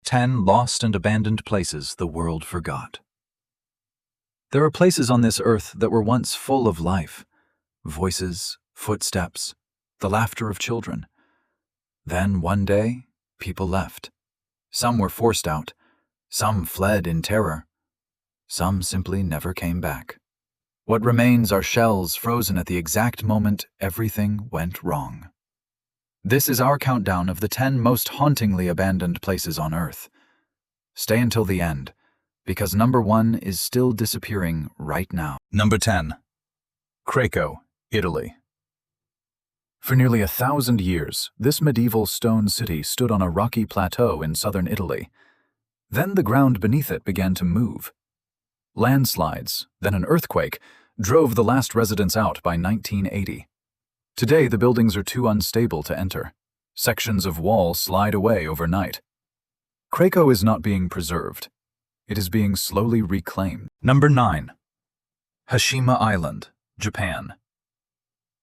10 lost and abandoned places the world forgot. There are places on this earth that were once full of life, voices, footsteps, the laughter of children. Then, one day, people left. Some were forced out, some fled in terror, some simply never came back. What remains are shells frozen at the exact moment everything went wrong. This is our countdown of the 10 most hauntingly abandoned places on Earth. Stay until the end, because number 1 is still disappearing right now. Number 10. Craco, Italy. For nearly 1,000 years, this medieval stone city stood on a rocky plateau in southern Italy. Then the ground beneath it began to move. Landslides, then an earthquake, drove the last residents out by 1980. Today, the buildings are too unstable to enter. Sections of wall slide away overnight. Craco is not being preserved. It is being slowly reclaimed. Number 9. Hashima Island, Japan.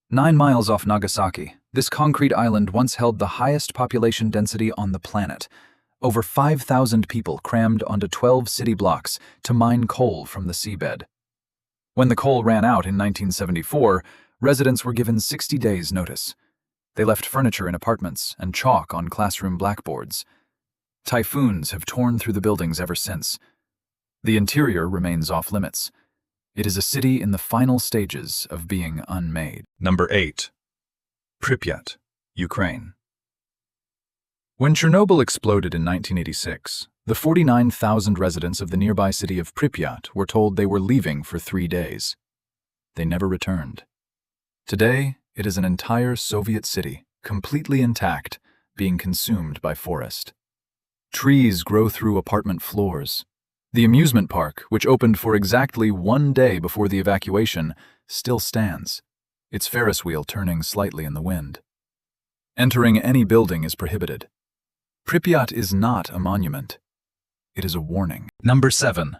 9 miles off Nagasaki, this concrete island once held the highest population density on the planet. Over 5,000 people crammed onto 12 city blocks to mine coal from the seabed. When the coal ran out in 1974, residents were given 60 days' notice. They left furniture in apartments and chalk on classroom blackboards. Typhoons have torn through the buildings ever since. The interior remains off-limits. It is a city in the final stages of being unmade. Number 8. Pripyat, Ukraine. When Chernobyl exploded in 1986, the 49,000 residents of the nearby city of Pripyat were told they were leaving for 3 days. They never returned. Today, it is an entire Soviet city, completely intact, being consumed by forest. Trees grow through apartment floors. The amusement park, which opened for exactly 1 day before the evacuation, still stands, its Ferris wheel turning slightly in the wind. Entering any building is prohibited. Pripyat is not a monument. It is a warning. Number 7.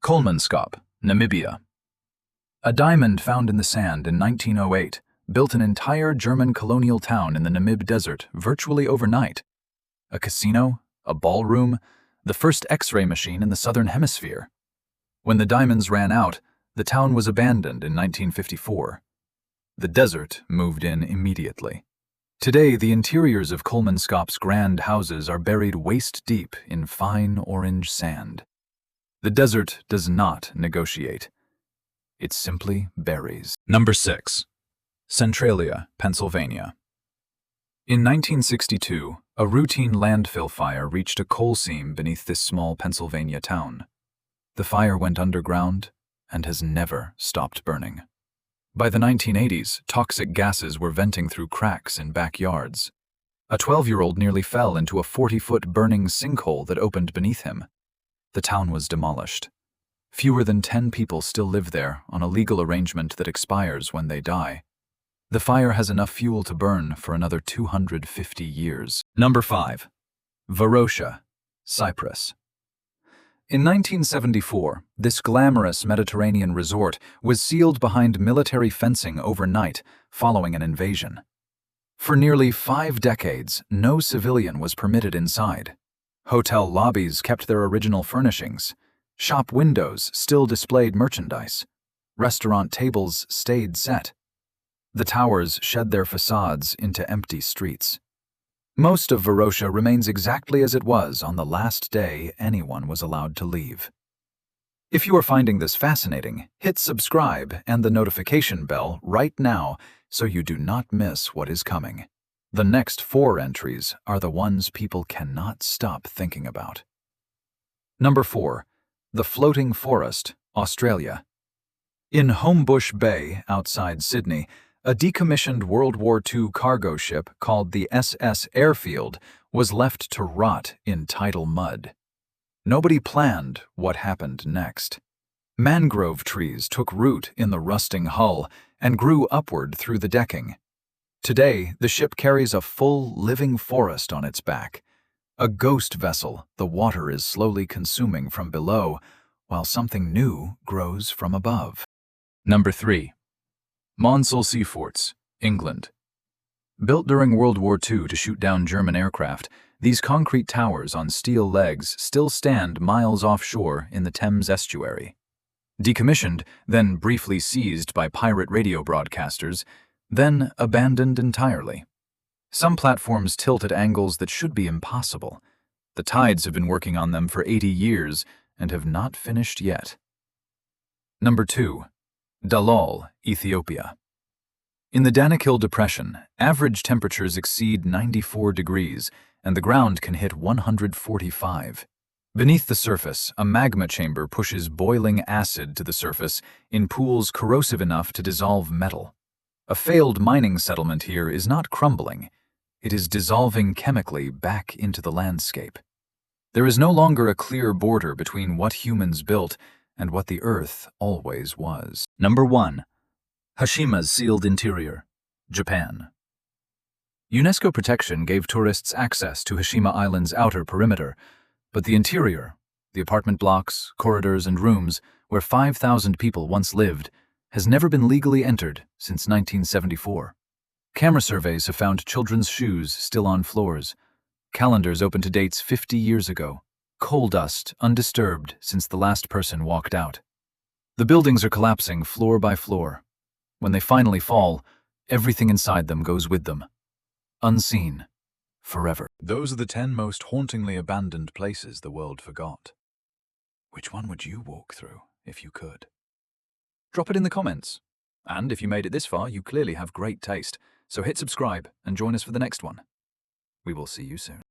Kolmanskop, Namibia. A diamond found in the sand in 1908 built an entire German colonial town in the Namib Desert virtually overnight. A casino, a ballroom, the first X-ray machine in the Southern Hemisphere. When the diamonds ran out, the town was abandoned in 1954. The desert moved in immediately. Today, the interiors of Kolmanskop's grand houses are buried waist-deep in fine orange sand. The desert does not negotiate. It simply buries. Number 6. Centralia, Pennsylvania. In 1962, a routine landfill fire reached a coal seam beneath this small Pennsylvania town. The fire went underground and has never stopped burning. By the 1980s, toxic gases were venting through cracks in backyards. A 12-year-old nearly fell into a 40-foot burning sinkhole that opened beneath him. The town was demolished. Fewer than 10 people still live there on a legal arrangement that expires when they die. The fire has enough fuel to burn for another 250 years. Number 5. Varosha, Cyprus. In 1974, this glamorous Mediterranean resort was sealed behind military fencing overnight following an invasion. For nearly 5 decades, no civilian was permitted inside. Hotel lobbies kept their original furnishings. Shop windows still displayed merchandise. Restaurant tables stayed set. The towers shed their facades into empty streets. Most of Varosha remains exactly as it was on the last day anyone was allowed to leave. If you are finding this fascinating, hit subscribe and the notification bell right now so you do not miss what is coming. The next 4 entries are the ones people cannot stop thinking about. Number 4. The Floating Forest, Australia. In Homebush Bay, outside Sydney, a decommissioned World War II cargo ship called the SS Ayrfield was left to rot in tidal mud. Nobody planned what happened next. Mangrove trees took root in the rusting hull and grew upward through the decking. Today, the ship carries a full, living forest on its back. A ghost vessel the water is slowly consuming from below, while something new grows from above. Number 3. Maunsell Sea Forts, England. Built during World War II to shoot down German aircraft, These concrete towers on steel legs still stand miles offshore in the Thames estuary. Decommissioned, then briefly seized by pirate radio broadcasters, then abandoned entirely. Some platforms tilt at angles that should be impossible. The tides have been working on them for 80 years and have not finished yet. Number 2. Dallol, Ethiopia. In the Danakil Depression, average temperatures exceed 94 degrees, and the ground can hit 145. Beneath the surface, a magma chamber pushes boiling acid to the surface in pools corrosive enough to dissolve metal. A failed mining settlement here is not crumbling. It is dissolving chemically back into the landscape. There is no longer a clear border between what humans built and what the Earth always was. Number 1. Hashima's sealed interior, Japan. UNESCO protection gave tourists access to Hashima Island's outer perimeter, but the interior, the apartment blocks, corridors, and rooms where 5,000 people once lived, has never been legally entered since 1974. Camera surveys have found children's shoes still on floors, calendars open to dates 50 years ago, coal dust undisturbed since the last person walked out. The buildings are collapsing floor by floor. When they finally fall, everything inside them goes with them. Unseen. Forever. Those are the 10 most hauntingly abandoned places the world forgot. Which one would you walk through if you could? Drop it in the comments. And if you made it this far, you clearly have great taste. So hit subscribe and join us for the next one. We will see you soon.